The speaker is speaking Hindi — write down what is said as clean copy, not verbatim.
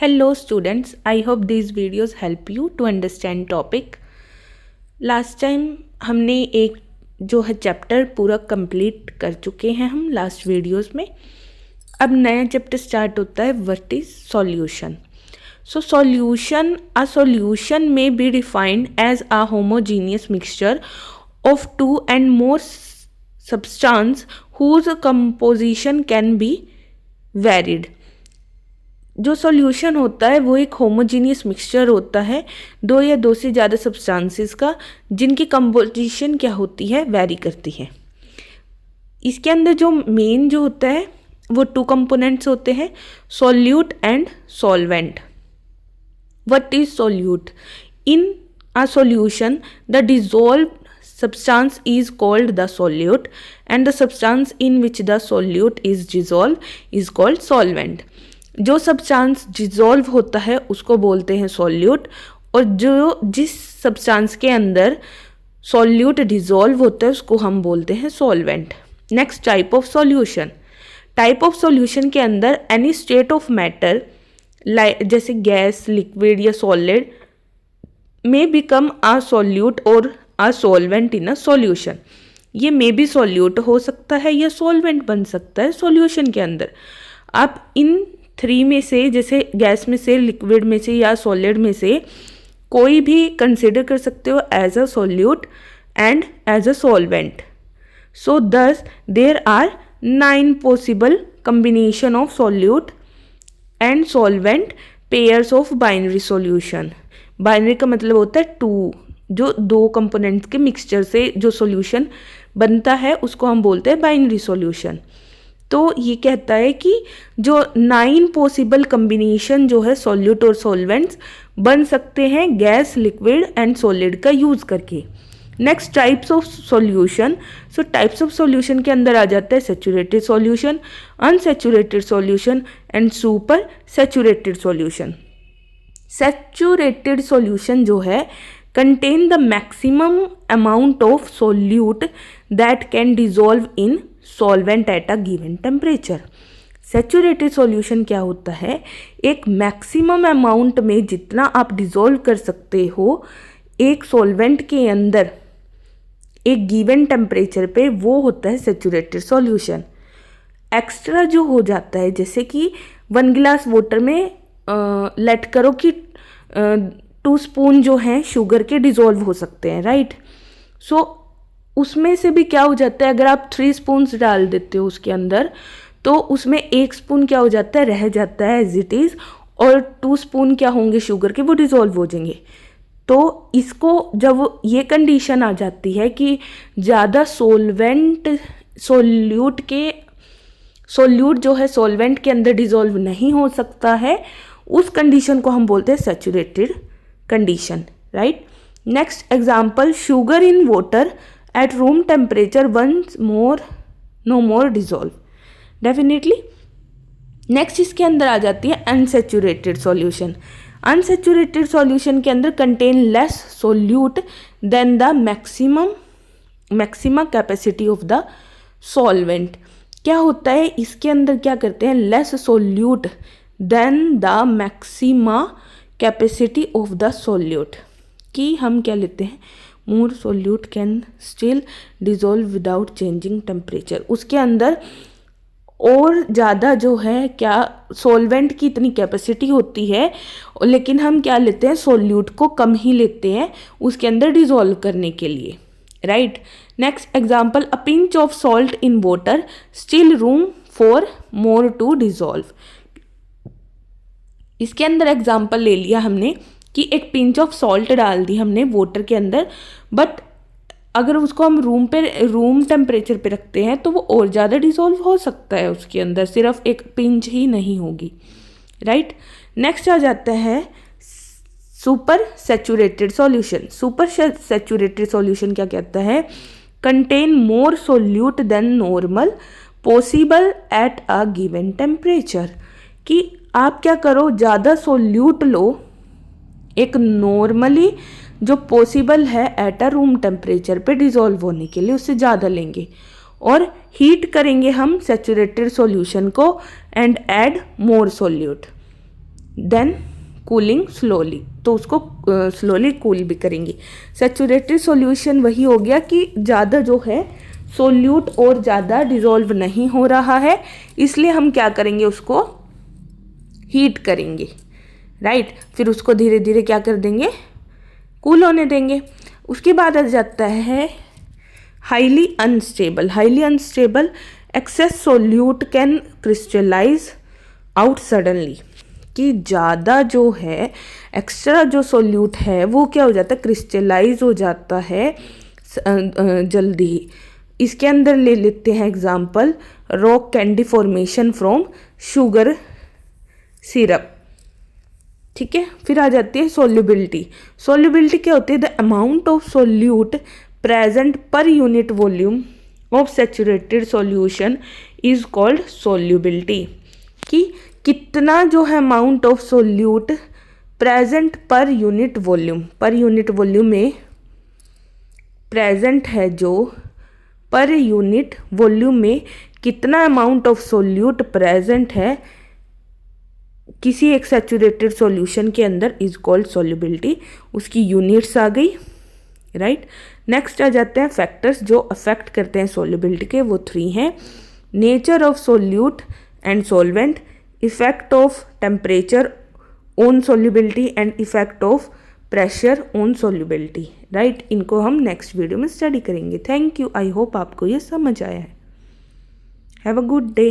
Hello students, I hope these videos help you to understand topic. Last time हमने एक जो है चैप्टर पूरा कंप्लीट कर चुके हैं हम लास्ट वीडियोस में. अब नया चैप्टर स्टार्ट होता है what is solution. So a solution may be defined as a homogeneous mixture of two and more substance whose composition can be varied. जो सॉल्यूशन होता है वो एक होमोजीनियस मिक्सचर होता है दो या दो से ज़्यादा सब्सटेंसेस का, जिनकी कंपोजिशन क्या होती है, वेरी करती है. इसके अंदर जो मेन जो होता है वो टू कंपोनेंट्स होते हैं, solute and solvent. What is solute? In a solution the dissolved substance is called the solute and the substance in which the solute is dissolved is called solvent. जो सब्सटेंस डिजॉल्व होता है उसको बोलते हैं सॉल्यूट, और जो जिस सब्सटेंस के अंदर सॉल्यूट डिजॉल्व होता है उसको हम बोलते हैं solvent. Next, type of solution. Type of solution के अंदर एनी स्टेट ऑफ मैटर जैसे गैस, लिक्विड या सॉलिड में बिकम अ सॉल्यूट और a solvent in a solution. ये मे बी सॉल्यूट हो सकता है या सॉल्वेंट बन सकता है सॉल्यूशन के अंदर. आप इन थ्री में से, जैसे गैस में से, लिक्विड में से या सॉलिड में से कोई भी कंसिडर कर सकते हो as a solute and as a solvent. So thus there are 9 possible combination of solute and solvent pairs of binary solution. Binary का मतलब होता है टू, जो दो कंपोनेंट्स के मिक्सचर से जो सॉल्यूशन बनता है उसको हम बोलते हैं बाइनरी सॉल्यूशन. तो ये कहता है कि जो 9 पॉसिबल कम्बिनेशन जो है सॉल्यूट और सॉल्वेंट्स बन सकते हैं गैस, लिक्विड एंड सॉलिड का यूज़ करके. Next, types of solution. So types of solution के अंदर आ जाता है saturated solution, unsaturated solution and super saturated solution. Saturated solution जो है contain the maximum amount of solute that can dissolve in solvent at a given temperature. Saturated solution क्या होता है? एक मैक्सिमम अमाउंट में जितना आप डिजोल्व कर सकते हो एक सॉल्वेंट के अंदर एक गिवन टेम्परेचर पे, वो होता है सैचुरेटेड सॉल्यूशन. एक्स्ट्रा जो हो जाता है, जैसे कि 1 गिलास वाटर में लेट करो कि 2 स्पून जो हैं शुगर के डिज़ोल्व हो सकते हैं, राइट. सो उसमें से भी क्या हो जाता है, अगर आप 3 स्पून्स डाल देते हो उसके अंदर तो उसमें 1 स्पून क्या हो जाता है, रह जाता है एज इट इज़, और 2 स्पून क्या होंगे शुगर के, वो डिज़ोल्व हो जाएंगे. तो इसको जब ये कंडीशन आ जाती है कि ज़्यादा सॉल्यूट जो है सॉल्वेंट के अंदर डिज़ोल्व नहीं हो सकता है, उस कंडीशन को हम बोलते हैं saturated condition, right. Next example, sugar in water at room temperature no more dissolve. Definitely. Next इसके अंदर आ जाती है अनसैचुरेटेड सॉल्यूशन. अनसैचुरेटेड सॉल्यूशन के अंदर contain less solute than the maximum capacity of the solvent. क्या होता है, इसके अंदर क्या करते हैं, less solute than the maxima capacity of the solute, कि हम क्या लेते हैं, more solute can still dissolve without changing temperature. उसके अंदर और ज़्यादा जो है क्या सॉल्वेंट की इतनी कैपेसिटी होती है, लेकिन हम क्या लेते हैं, सोल्यूट को कम ही लेते हैं उसके अंदर डिजोल्व करने के लिए, right. Next example, a pinch of salt in water still room for more to dissolve. इसके अंदर एग्जाम्पल ले लिया हमने कि एक पिंच ऑफ सॉल्ट डाल दी हमने वाटर के अंदर, बट अगर उसको हम रूम टेम्परेचर पे रखते हैं तो वो और ज़्यादा डिसॉल्व हो सकता है उसके अंदर, सिर्फ एक पिंच ही नहीं होगी, राइट. नेक्स्ट आ जाता है super saturated solution. Super saturated solution क्या कहता है, contain more solute than normal possible at a given temperature. कि आप क्या करो, ज़्यादा सोल्यूट लो एक नॉर्मली जो पॉसिबल है एट अ रूम टेम्परेचर पे डिज़ोल्व होने के लिए, उससे ज़्यादा लेंगे और हीट करेंगे हम सैचुरेटेड सॉल्यूशन को and add more solute. Then cooling slowly, तो उसको स्लोली कूल भी करेंगे। सैचुरेटेड सॉल्यूशन वही हो गया कि ज़्यादा जो है सोल्यूट और ज़्यादा डिज़ोल्व नहीं हो रहा है, इसलिए हम क्या करेंगे, उसको हीट करेंगे, राइट। फिर उसको धीरे धीरे क्या कर देंगे, कूल होने देंगे। उसके बाद आ जाता है highly unstable. Highly unstable, excess solute can crystallise out suddenly, कि ज़्यादा जो है एक्स्ट्रा जो सोल्यूट है वो क्या हो जाता है, क्रिस्टलाइज हो जाता है जल्दी ही। इसके अंदर ले लेते हैं example, rock candy formation from sugar syrup, ठीक है। फिर आ जाती है सोल्यूबिलिटी। सोल्यूबिलिटी क्या होती है, the amount of solute present per unit volume of saturated solution is called solubility, कि कितना जो है amount of solute present per unit volume, per unit volume में प्रेजेंट है, जो पर यूनिट वॉल्यूम में कितना अमाउंट ऑफ सोल्यूट प्रेजेंट है किसी एक सैचुरेटेड सॉल्यूशन के अंदर इज कॉल्ड सोल्यूबिलिटी। उसकी यूनिट्स आ गई, राइट। नेक्स्ट आ जाते हैं फैक्टर्स जो अफेक्ट करते हैं सोल्यूबिलिटी के, वो 3 हैं। Nature of solute and solvent, effect of temperature on solubility and effect of pressure on solubility, right. इनको हम नेक्स्ट वीडियो में स्टडी करेंगे। थैंक यू, आई होप आपको ये समझ आया है। Have a good day.